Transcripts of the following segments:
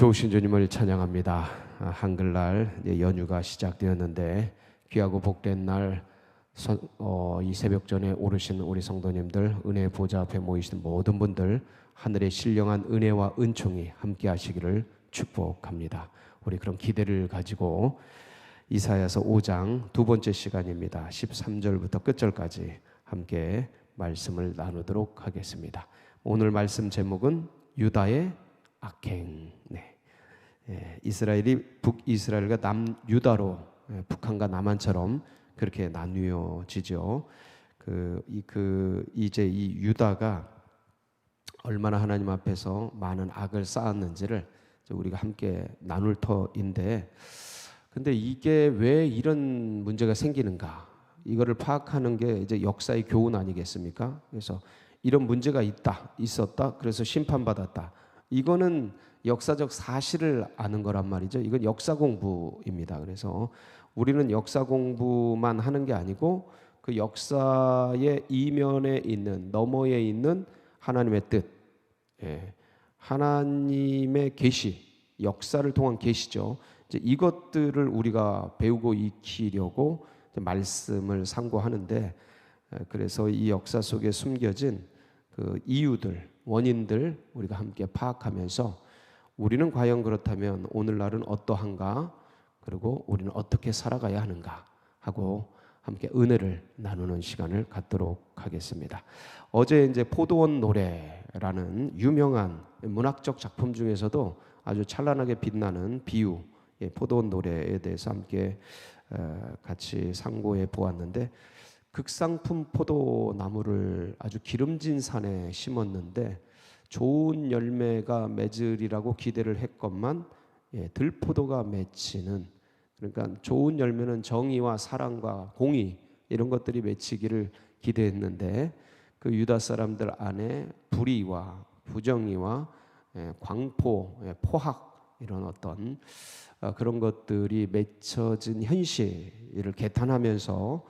좋으신 주님을 찬양합니다. 한글날 연휴가 시작되었는데 귀하고 복된 날 이 새벽 전에 오르신 우리 성도님들, 은혜의 보좌 앞에 모이신 모든 분들, 하늘의 신령한 은혜와 은총이 함께 하시기를 축복합니다. 우리 그런 기대를 가지고 이사야서 5장 두 번째 시간입니다. 13절부터 끝절까지 함께 말씀을 나누도록 하겠습니다. 오늘 말씀 제목은 유다의 악행. 이스라엘이 북이스라엘과 남유다로, 북한과 남한처럼 그렇게 나뉘어지죠. 이제 이 유다가 얼마나 하나님 앞에서 많은 악을 쌓았는지를 우리가 함께 나눌 터인데, 근데 이게 왜 이런 문제가 생기는가? 이거를 파악하는 게 이제 역사의 교훈 아니겠습니까? 그래서 이런 문제가 있었다. 그래서 심판받았다. 이거는 역사적 사실을 아는 거란 말이죠. 이건 역사 공부입니다. 그래서 우리는 역사 공부만 하는 게 아니고 그 역사의 이면에 있는, 너머에 있는 하나님의 뜻, 하나님의 계시, 역사를 통한 계시죠. 이제 이것들을 우리가 배우고 익히려고 말씀을 상고하는데, 그래서 이 역사 속에 숨겨진 그 이유들, 원인들 우리가 함께 파악하면서 우리는 과연 그렇다면 오늘날은 어떠한가, 그리고 우리는 어떻게 살아가야 하는가 하고 함께 은혜를 나누는 시간을 갖도록 하겠습니다. 어제 이제 포도원 노래라는 유명한 문학적 작품 중에서도 아주 찬란하게 빛나는 비유, 포도원 노래에 대해서 함께 같이 상고해 보았는데, 극상품 포도나무를 아주 기름진 산에 심었는데 좋은 열매가 맺으리라고 기대를 했건만 들포도가 맺히는, 그러니까 좋은 열매는 정의와 사랑과 공의 이런 것들이 맺히기를 기대했는데 그 유다 사람들 안에 불의와 부정의와 광포, 포학 이런 어떤 그런 것들이 맺혀진 현실을 개탄하면서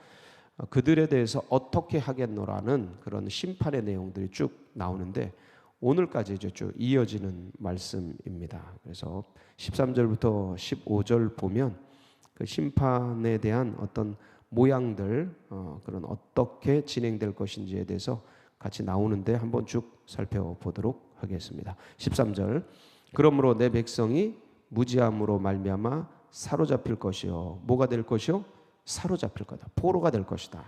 그들에 대해서 어떻게 하겠노라는 그런 심판의 내용들이 쭉 나오는데, 오늘까지 쭉 이어지는 말씀입니다. 그래서 13절부터 15절 보면 그 심판에 대한 어떤 모양들, 그런 어떻게 진행될 것인지에 대해서 같이 나오는데 한번 쭉 살펴보도록 하겠습니다. 13절, 그러므로 내 백성이 무지함으로 말미암아 사로잡힐 것이요. 뭐가 될 것이요? 사로잡힐 거다. 포로가 될 것이다.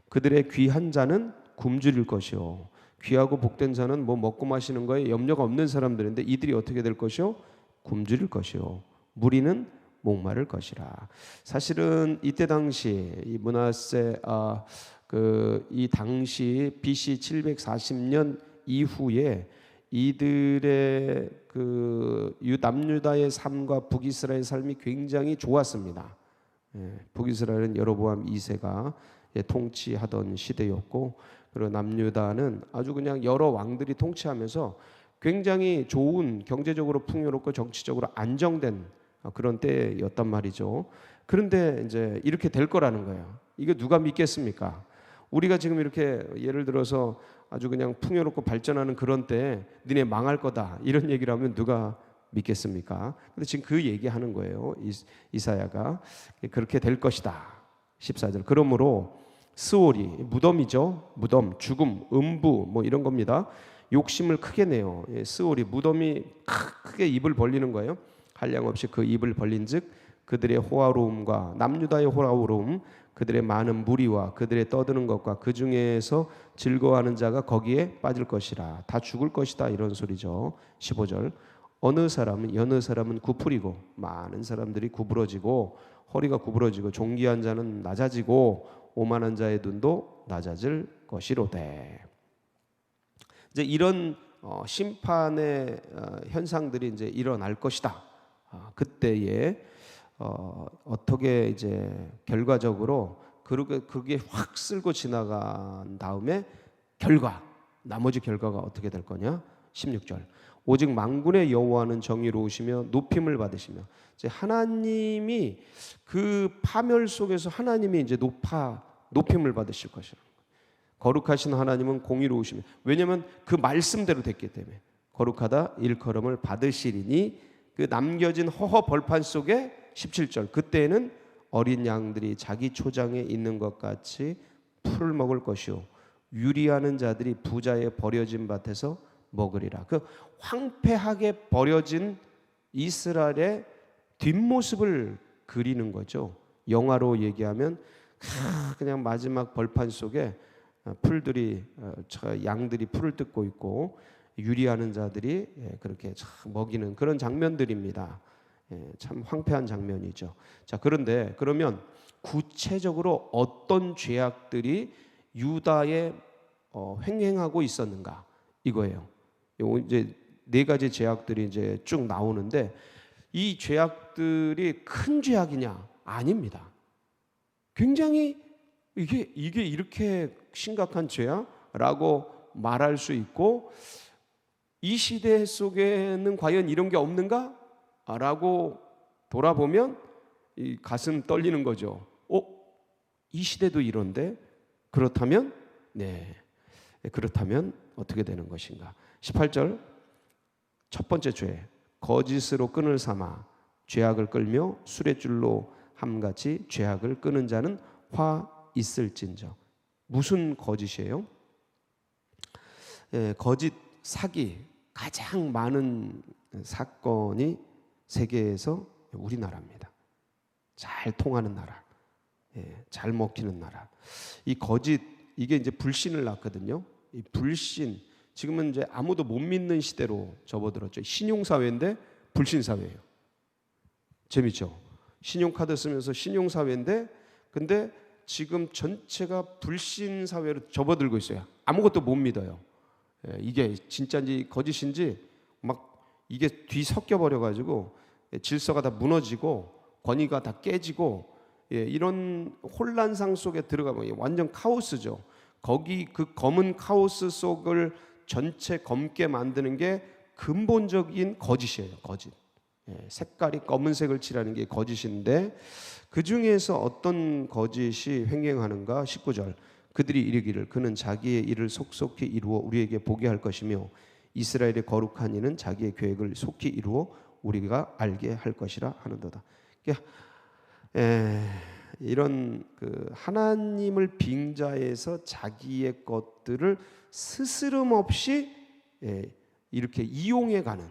그들의 귀한 자는 굶주릴 것이요. 귀하고 복된 자는 뭐 먹고 마시는 거에 염려가 없는 사람들인데 이들이 어떻게 될 것이요? 굶주릴 것이요. 무리는 목마를 것이라. 사실은 이때 당시 이 므낫세 이 당시 BC 740년 이후에 이들의 남유다의 삶과 북이스라엘의 삶이 굉장히 좋았습니다. 북이스라엘은 여로보암 2세가 통치하던 시대였고, 그리고 남유다는 아주 그냥 여러 왕들이 통치하면서 굉장히 좋은, 경제적으로 풍요롭고 정치적으로 안정된 그런 때였단 말이죠. 그런데 이제 이렇게 될 거라는 거예요. 이거 누가 믿겠습니까? 우리가 지금 이렇게 예를 들어서 아주 그냥 풍요롭고 발전하는 그런 때 니네 망할 거다 이런 얘기를 하면 누가 믿겠습니까? 근데 지금 그 얘기하는 거예요. 이사야가 그렇게 될 것이다. 14절, 그러므로 스올이, 무덤이죠. 무덤, 죽음, 음부 뭐 이런 겁니다. 욕심을 크게 내요. 스올이, 무덤이 크게 입을 벌리는 거예요. 한량없이 그 입을 벌린즉 그들의 호화로움과 남유다의 호화로움, 그들의 많은 무리와 그들의 떠드는 것과 그 중에서 즐거워하는 자가 거기에 빠질 것이라. 다 죽을 것이다 이런 소리죠. 15절, 여느 사람은 구풀이고, 많은 사람들이 구부러지고 허리가 구부러지고 존귀한 자는 낮아지고 오만한 자의 눈도 낮아질 것이로되. 이제 이런 심판의 현상들이 이제 일어날 것이다. 그때에 어떻게 이제 결과적으로 그게 확 쓸고 지나간 다음에 나머지 결과가 어떻게 될 거냐? 16절, 오직 만군의 여호와는 정의로우시며 높임을 받으시며. 이제 하나님이 그 파멸 속에서 하나님이 이제 높임을 받으실 것이라. 거룩하신 하나님은 공의로우시며, 왜냐하면 그 말씀대로 됐기 때문에 거룩하다 일컬음을 받으시리니 그 남겨진 허허 벌판 속에 17절 그때에는 어린 양들이 자기 초장에 있는 것 같이 풀을 먹을 것이요 유리하는 자들이 부자의 버려진 밭에서 먹으리라. 그 황폐하게 버려진 이스라엘의 뒷모습을 그리는 거죠. 영화로 얘기하면 그냥 마지막 벌판 속에 풀들이 양들이 풀을 뜯고 있고 유리하는 자들이 그렇게 먹이는 그런 장면들입니다. 참 황폐한 장면이죠. 자, 그런데 그러면 구체적으로 어떤 죄악들이 유다에 횡행하고 있었는가 이거예요. 이제 네 가지 죄악들이 이제 쭉 나오는데 이 죄악들이 큰 죄악이냐? 아닙니다. 굉장히 이게 이렇게 심각한 죄야라고 말할 수 있고 이 시대 속에는 과연 이런 게 없는가? 라고 돌아보면 이 가슴 떨리는 거죠. 이 시대도 이런데? 그렇다면 그렇다면 어떻게 되는 것인가? 18절 첫 번째 죄 거짓으로 끈을 삼아 죄악을 끌며 수레줄로 함같이 죄악을 끄는 자는 화 있을진저. 무슨 거짓이에요? 거짓 사기 가장 많은 사건이 세계에서 우리나라입니다. 잘 통하는 나라, 잘 먹히는 나라. 이 거짓 이게 이제 불신을 낳거든요. 이 불신 지금은 이제 아무도 못 믿는 시대로 접어들었죠. 신용사회인데 불신사회예요. 재밌죠? 신용카드 쓰면서 신용사회인데 근데 지금 전체가 불신사회로 접어들고 있어요. 아무것도 못 믿어요. 이게 진짜인지 거짓인지 막 이게 뒤섞여 버려가지고 질서가 다 무너지고 권위가 다 깨지고 이런 혼란상 속에 들어가면 완전 카오스죠. 거기 그 검은 카오스 속을 전체 검게 만드는 게 근본적인 거짓이에요. 거짓. 색깔이 검은색을 칠하는 게 거짓인데 그 중에서 어떤 거짓이 횡행하는가? 19절 그들이 이르기를 그는 자기의 일을 속속히 이루어 우리에게 보게 할 것이며 이스라엘의 거룩한 이는 자기의 계획을 속히 이루어 우리가 알게 할 것이라 하는도다. 이런 그 하나님을 빙자해서 자기의 것들을 스스럼 없이 이렇게 이용해가는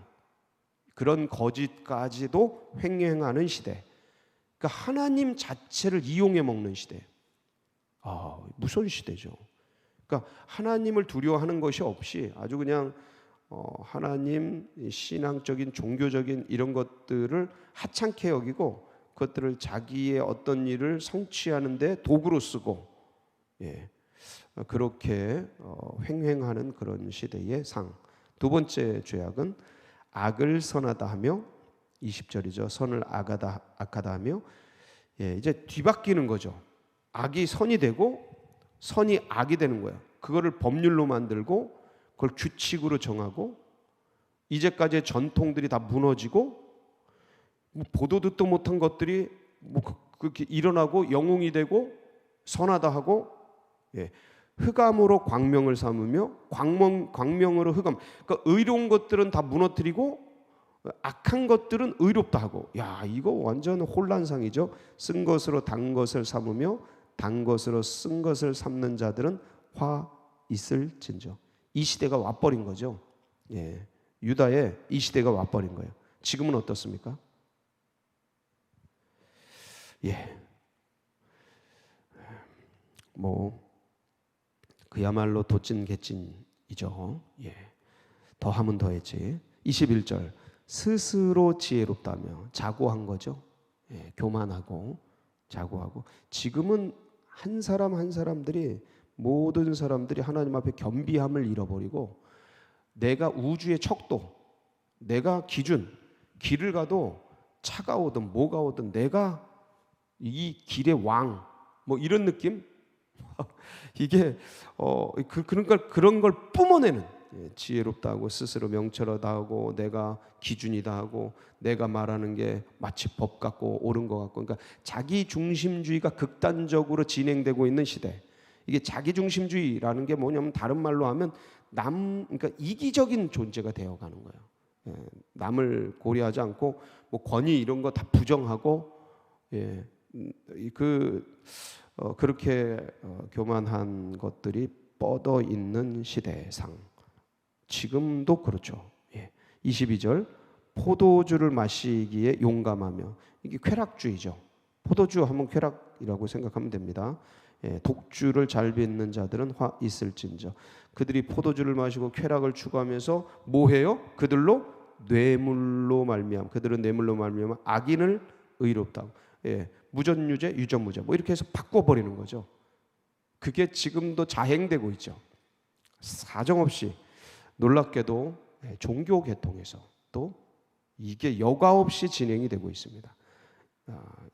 그런 거짓까지도 횡행하는 시대. 그러니까 하나님 자체를 이용해 먹는 시대. 무서운 시대죠. 그러니까 하나님을 두려워하는 것이 없이 아주 그냥 하나님 신앙적인 종교적인 이런 것들을 하찮게 여기고 그것들을 자기의 어떤 일을 성취하는데 도구로 쓰고 그렇게 횡행하는 그런 시대의 상. 두 번째 죄악은 악을 선하다 하며 20절이죠. 선을 악하다 하며 이제 뒤바뀌는 거죠. 악이 선이 되고 선이 악이 되는 거예요. 그거를 법률로 만들고 그걸 규칙으로 정하고 이제까지의 전통들이 다 무너지고 보도 듣도 못한 것들이 그렇게 일어나고 영웅이 되고 선하다 하고 흑암으로 광명을 삼으며 광명으로 흑암. 그러니까 의로운 것들은 다 무너뜨리고 악한 것들은 의롭다 하고. 이거 완전 혼란상이죠. 쓴 것으로 단 것을 삼으며 단 것으로 쓴 것을 삼는 자들은 화 있을진저. 이 시대가 와버린 거죠. 유다에 이 시대가 와버린 거예요. 지금은 어떻습니까? 그야말로 도찐개찐이죠. 더 하면 더했지. 21절 스스로 지혜롭다며 자고한 거죠. 교만하고 자고하고. 지금은 한 사람 한 사람들이 모든 사람들이 하나님 앞에 겸비함을 잃어버리고 내가 우주의 척도, 내가 기준, 길을 가도 차가 오든 뭐가 오든 내가 이 길의 왕, 이런 느낌? 이게 그런 걸 뿜어내는 지혜롭다 하고 스스로 명철하다 하고 내가 기준이다 하고 내가 말하는 게 마치 법 같고 옳은 것 같고 그러니까 자기 중심주의가 극단적으로 진행되고 있는 시대. 이게 자기중심주의라는 게 뭐냐면 다른 말로 하면 그러니까 이기적인 존재가 되어가는 거예요. 남을 고려하지 않고 뭐 권위 이런 거 다 부정하고, 그렇게 교만한 것들이 뻗어 있는 시대상, 지금도 그렇죠. 22절, 포도주를 마시기에 용감하며, 이게 쾌락주의죠. 포도주 하면 쾌락이라고 생각하면 됩니다. 독주를 잘 빚는 자들은 화 있을진저. 그들이 포도주를 마시고 쾌락을 추구하면서 뭐해요? 그들로 뇌물로 말미암아, 그들은 뇌물로 말미암아 악인을 의롭다고. 무전유죄, 유전무죄 뭐 이렇게 해서 바꿔버리는 거죠. 그게 지금도 자행되고 있죠. 사정없이. 놀랍게도 종교 계통에서 또 이게 여과 없이 진행이 되고 있습니다.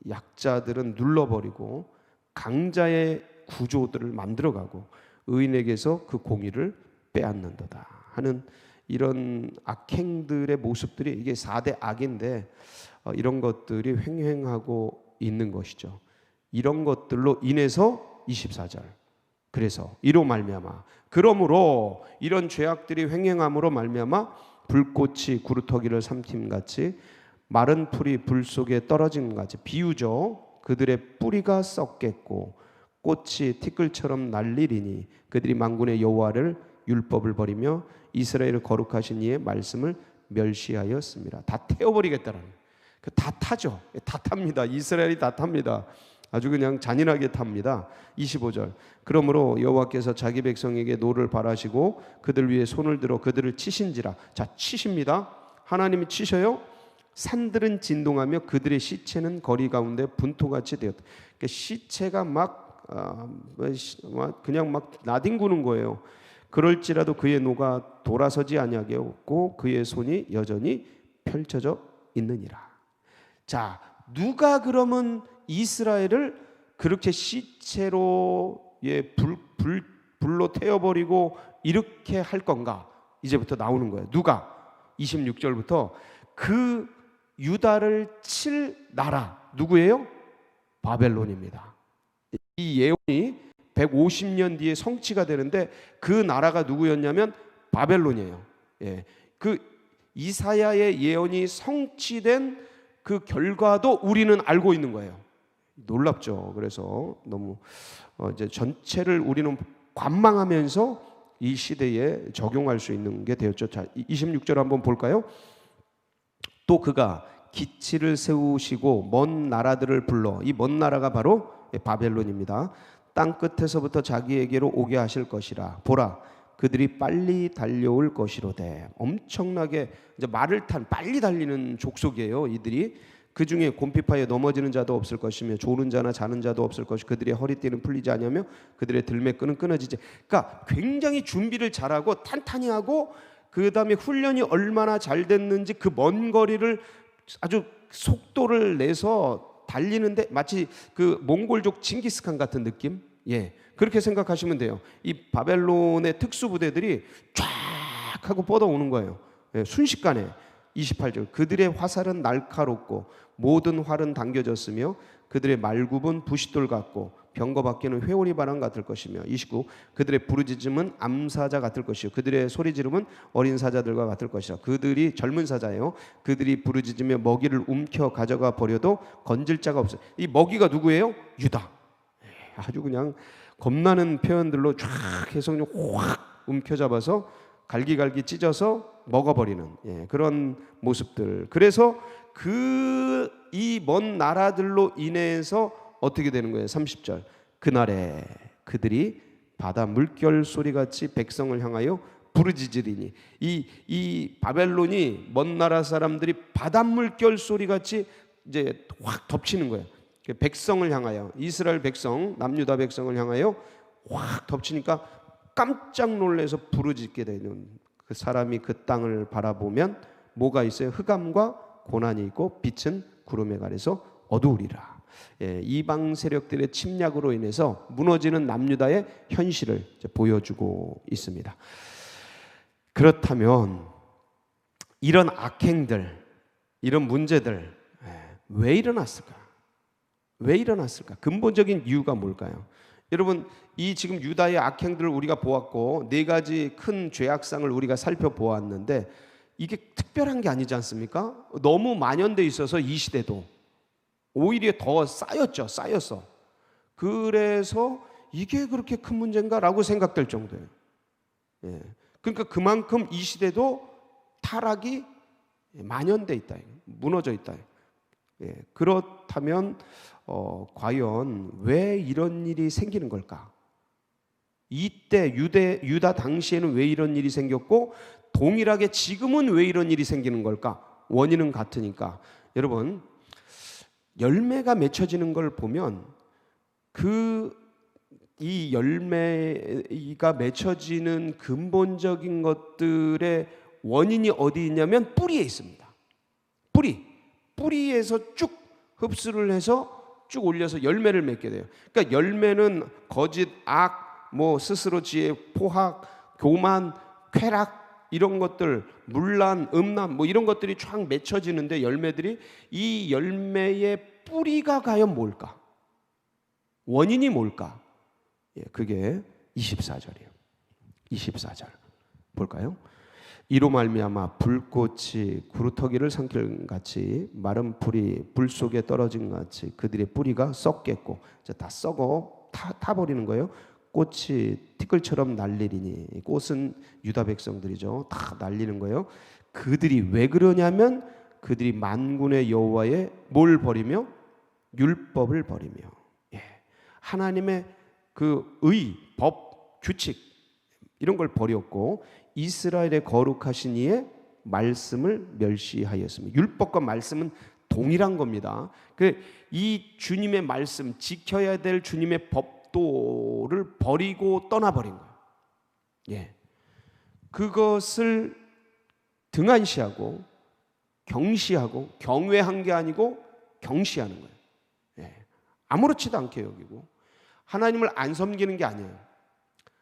약자들은 눌러버리고 강자의 구조들을 만들어가고 의인에게서 그 공의를 빼앗는도다 하는 이런 악행들의 모습들이, 이게 4대 악인데 이런 것들이 횡행하고 있는 것이죠. 이런 것들로 인해서 24절, 그래서 이로 말미암아, 그러므로 이런 죄악들이 횡행함으로 말미암아 불꽃이 구루터기를 삼킴같이 마른 풀이 불 속에 떨어짐같이, 비유죠. 그들의 뿌리가 썩겠고 꽃이 티끌처럼 날리리니 그들이 만군의 여호와를 율법을 버리며 이스라엘을 거룩하신 이의 말씀을 멸시하였습니다. 다 태워버리겠다는, 다 타죠. 다 탑니다. 이스라엘이 다 탑니다. 아주 그냥 잔인하게 탑니다. 25절, 그러므로 여호와께서 자기 백성에게 노를 바라시고 그들 위에 손을 들어 그들을 치신지라. 자, 치십니다. 하나님이 치셔요. 산들은 진동하며 그들의 시체는 거리 가운데 분토같이 되었다. 그러니까 시체가 그냥 막 나뒹구는 거예요. 그럴지라도 그의 노가 돌아서지 아니하겠고 그의 손이 여전히 펼쳐져 있느니라. 자, 누가 그러면 이스라엘을 그렇게 시체로 불로 태워버리고 이렇게 할 건가? 이제부터 나오는 거예요. 누가? 26절부터 그 유다를 칠 나라 누구예요? 바벨론입니다. 이 예언이 150년 뒤에 성취가 되는데 그 나라가 누구였냐면 바벨론이에요. 그 이사야의 예언이 성취된 그 결과도 우리는 알고 있는 거예요. 놀랍죠. 그래서 너무 이제 전체를 우리는 관망하면서 이 시대에 적용할 수 있는 게 되었죠. 자, 26절 한번 볼까요? 또 그가 기치를 세우시고 먼 나라들을 불러, 이 먼 나라가 바로 바벨론입니다. 땅 끝에서부터 자기에게로 오게 하실 것이라. 보라, 그들이 빨리 달려올 것이로되. 엄청나게 이제 말을 탄 빨리 달리는 족속이에요. 이들이 그 중에 곰피파에 넘어지는 자도 없을 것이며 조는 자나 자는 자도 없을 것이 그들의 허리띠는 풀리지 아니하며 그들의 들매끈은 끊어지지. 그러니까 굉장히 준비를 잘하고 탄탄히 하고, 그 다음에 훈련이 얼마나 잘 됐는지 그 먼 거리를 아주 속도를 내서 달리는데 마치 그 몽골족 징기스칸 같은 느낌? 그렇게 생각하시면 돼요. 이 바벨론의 특수부대들이 쫙 하고 뻗어오는 거예요. 순식간에. 28절, 그들의 화살은 날카롭고 모든 활은 당겨졌으며 그들의 말굽은 부싯돌 같고 병거 밖에는 회오리 바람 같을 것이며. 29, 그들의 부르짖음은 암사자 같을 것이요 그들의 소리 지름은 어린 사자들과 같을 것이라. 그들이 젊은 사자예요. 그들이 부르짖으며 먹이를 움켜 가져가 버려도 건질 자가 없어요. 이 먹이가 누구예요? 유다. 아주 그냥 겁나는 표현들로 쫙 해서 확 움켜잡아서 갈기갈기 찢어서 먹어버리는 그런 모습들. 그래서 이 먼 나라들로 인해서 어떻게 되는 거예요? 30절, 그날에 그들이 바다 물결 소리같이 백성을 향하여 부르짖으리니. 이 바벨론이 먼 나라 사람들이 바다 물결 소리같이 이제 확 덮치는 거예요. 백성을 향하여, 이스라엘 백성, 남유다 백성을 향하여 확 덮치니까 깜짝 놀라서 부르짖게 되는, 그 사람이 그 땅을 바라보면 뭐가 있어요? 흑암과 고난이 있고 빛은 구름에 가려서 어두우리라. 이방 세력들의 침략으로 인해서 무너지는 남유다의 현실을 보여주고 있습니다. 그렇다면 이런 악행들, 이런 문제들 왜 일어났을까? 왜 일어났을까? 근본적인 이유가 뭘까요? 여러분, 이 지금 유다의 악행들을 우리가 보았고 네 가지 큰 죄악상을 우리가 살펴보았는데 이게 특별한 게 아니지 않습니까? 너무 만연돼 있어서 이 시대도 오히려 더 쌓였어. 그래서 이게 그렇게 큰 문제인가라고 생각될 정도예요. 예. 그러니까 그만큼 이 시대도 타락이 만연돼 있다, 무너져 있다. 예. 그렇다면 과연 왜 이런 일이 생기는 걸까? 이때 유다 당시에는 왜 이런 일이 생겼고 동일하게 지금은 왜 이런 일이 생기는 걸까? 원인은 같으니까. 여러분, 열매가 맺혀지는 걸 보면 이 열매가 맺혀지는 근본적인 것들의 원인이 어디 있냐면 뿌리에 있습니다. 뿌리에서 쭉 흡수를 해서 쭉 올려서 열매를 맺게 돼요. 그러니까 열매는 거짓, 악, 스스로 지혜, 포학, 교만, 쾌락 이런 것들, 문란, 음란 이런 것들이 쫙 맺혀지는데 열매들이 이 열매의 뿌리가 과연 뭘까? 원인이 뭘까? 그게 24절이에요. 24절 볼까요? 이로 말미암아 불꽃이 구루터기를 삼킬 같이 마른 풀이 불 속에 떨어진 같이 그들의 뿌리가 썩겠고 다 썩어 타버리는 거예요. 꽃이 티끌처럼 날리리니, 꽃은 유다 백성들이죠. 다 날리는 거예요. 그들이 왜 그러냐면 그들이 만군의 여호와의 뭘 버리며? 율법을 버리며. 하나님의 그 의, 법, 규칙 이런 걸 버렸고 이스라엘의 거룩하신 이의 말씀을 멸시하였습니다. 율법과 말씀은 동일한 겁니다. 이 주님의 말씀, 지켜야 될 주님의 법도를 버리고 떠나버린 거예요. 그것을 등한시하고 경시하고 경외한 게 아니고 경시하는 거예요. 아무렇지도 않게 여기고 하나님을 안 섬기는 게 아니에요.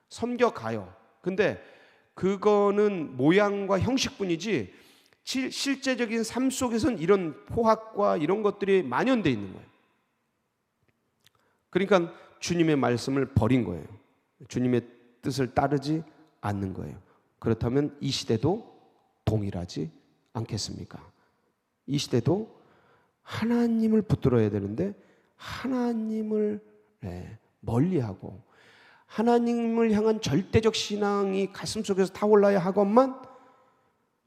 섬겨가요. 근데 그거는 모양과 형식뿐이지 실제적인 삶 속에서는 이런 포학과 이런 것들이 만연되어 있는 거예요. 그러니까 주님의 말씀을 버린 거예요. 주님의 뜻을 따르지 않는 거예요. 그렇다면 이 시대도 동일하지 않겠습니까? 이 시대도 하나님을 붙들어야 되는데 하나님을 멀리하고 하나님을 향한 절대적 신앙이 가슴속에서 타올라야 하건만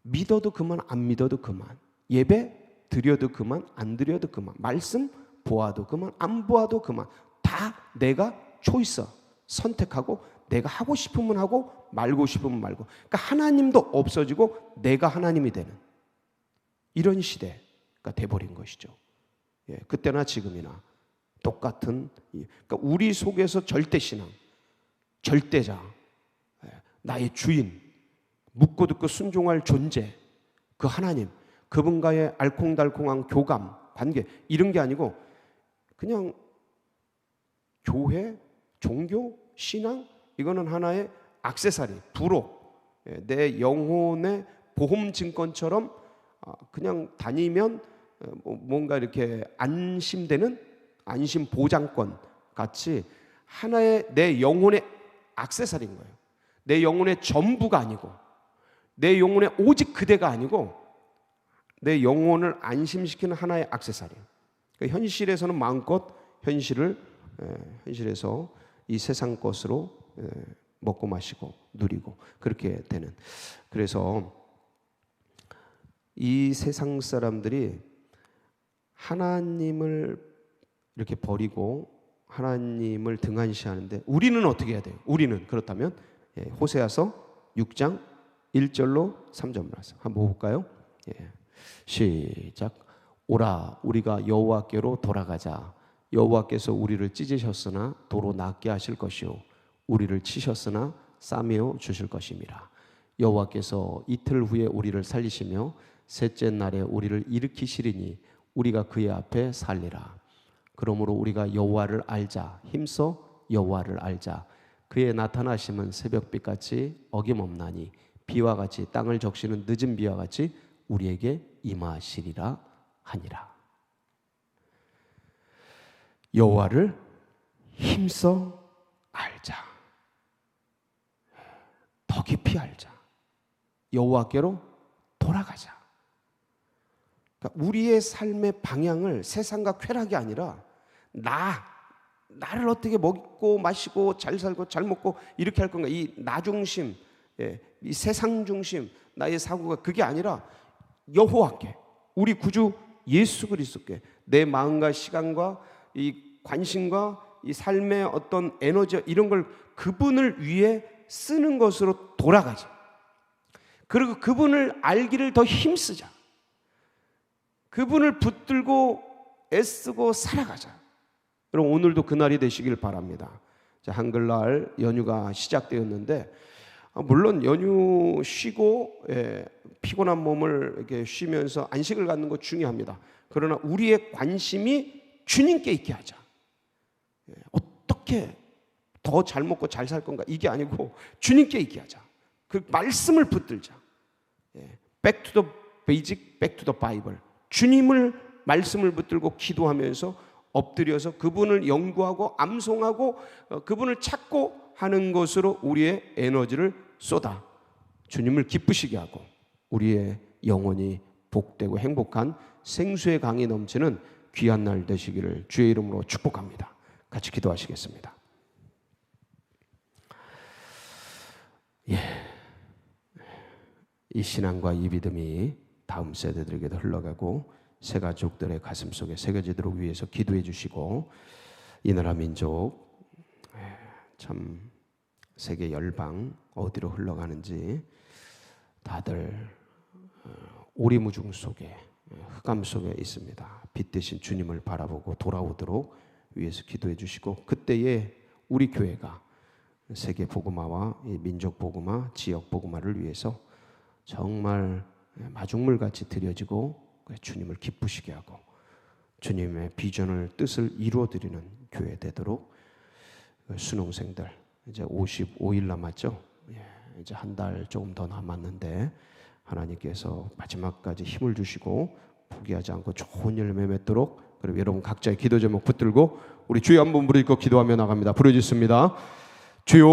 믿어도 그만 안 믿어도 그만, 예배 드려도 그만 안 드려도 그만, 말씀 보아도 그만 안 보아도 그만, 다 내가 초이스 선택하고 내가 하고 싶으면 하고 말고 싶으면 말고, 그러니까 하나님도 없어지고 내가 하나님이 되는 이런 시대가 돼버린 것이죠. 그때나 지금이나 똑같은, 그러니까 우리 속에서 절대신앙, 절대자, 나의 주인, 묻고 듣고 순종할 존재, 그 하나님, 그분과의 알콩달콩한 교감, 관계 이런 게 아니고 그냥 교회, 종교, 신앙 이거는 하나의 액세서리, 부록, 내 영혼의 보험증권처럼 그냥 다니면 뭔가 이렇게 안심되는 안심 보장권 같이 하나의 내 영혼의 액세서리인 거예요. 내 영혼의 전부가 아니고 내 영혼의 오직 그대가 아니고 내 영혼을 안심시키는 하나의 액세서리. 그러니까 현실에서는 마음껏 현실에서 이 세상 것으로 먹고 마시고 누리고 그렇게 되는. 그래서 이 세상 사람들이 하나님을 이렇게 버리고 하나님을 등한시하는데 우리는 어떻게 해야 돼요? 우리는 그렇다면 호세아서 6장 1절로 3절 말씀 한번 볼까요? 시작. 오라 우리가 여호와께로 돌아가자. 여호와께서 우리를 찢으셨으나 도로 낫게 하실 것이요 우리를 치셨으나 싸매어 주실 것임이라. 여호와께서 이틀 후에 우리를 살리시며 셋째 날에 우리를 일으키시리니 우리가 그의 앞에 살리라. 그러므로 우리가 여호와를 알자. 힘써 여호와를 알자. 그의 나타나심은 새벽빛같이 어김없나니 비와 같이 땅을 적시는 늦은 비와 같이 우리에게 임하시리라 하니라. 여호와를 힘써 알자. 더 깊이 알자. 여호와께로 돌아가자. 그러니까 우리의 삶의 방향을 세상과 쾌락이 아니라 나를 어떻게 먹고 마시고 잘 살고 잘 먹고 이렇게 할 건가, 이 나 중심, 이 세상 중심 나의 사고가 그게 아니라 여호와께, 우리 구주 예수 그리스도께 내 마음과 시간과 이 관심과 이 삶의 어떤 에너지 이런 걸 그분을 위해 쓰는 것으로 돌아가자. 그리고 그분을 알기를 더 힘쓰자. 그분을 붙들고 애쓰고 살아가자. 여러분, 오늘도 그날이 되시길 바랍니다. 한글날 연휴가 시작되었는데, 물론 연휴 쉬고 피곤한 몸을 이렇게 쉬면서 안식을 갖는 거 중요합니다. 그러나 우리의 관심이 주님께 있게 하자. 어떻게 더 잘 먹고 잘 살 건가, 이게 아니고 주님께 있게 하자. 그 말씀을 붙들자. Back to the basic, back to the Bible. 주님을 말씀을 붙들고 기도하면서 엎드려서 그분을 연구하고 암송하고 그분을 찾고 하는 것으로 우리의 에너지를 쏟아 주님을 기쁘시게 하고 우리의 영혼이 복되고 행복한 생수의 강이 넘치는 귀한 날 되시기를 주의 이름으로 축복합니다. 같이 기도하시겠습니다. 이 신앙과 이 믿음이 다음 세대들에게도 흘러가고 새 가족들의 가슴 속에 새겨지도록 위해서 기도해 주시고, 이 나라 민족 참 세계 열방 어디로 흘러가는지 다들 오리무중 속에 흑암 속에 있습니다. 빛 대신 주님을 바라보고 돌아오도록 위해서 기도해 주시고, 그때에 우리 교회가 세계 복음화와 민족 복음화, 지역 복음화를 위해서 정말 마중물같이 드려지고 주님을 기쁘시게 하고 주님의 비전을 뜻을 이루어드리는 교회 되도록, 수능생들 이제 55일 남았죠. 이제 한 달 조금 더 남았는데 하나님께서 마지막까지 힘을 주시고 포기하지 않고 좋은 열매 맺도록, 그리고 여러분 각자의 기도 제목 붙들고 우리 주여 한번 부르짖고 기도하며 나갑니다. 부르짖습니다. 주여.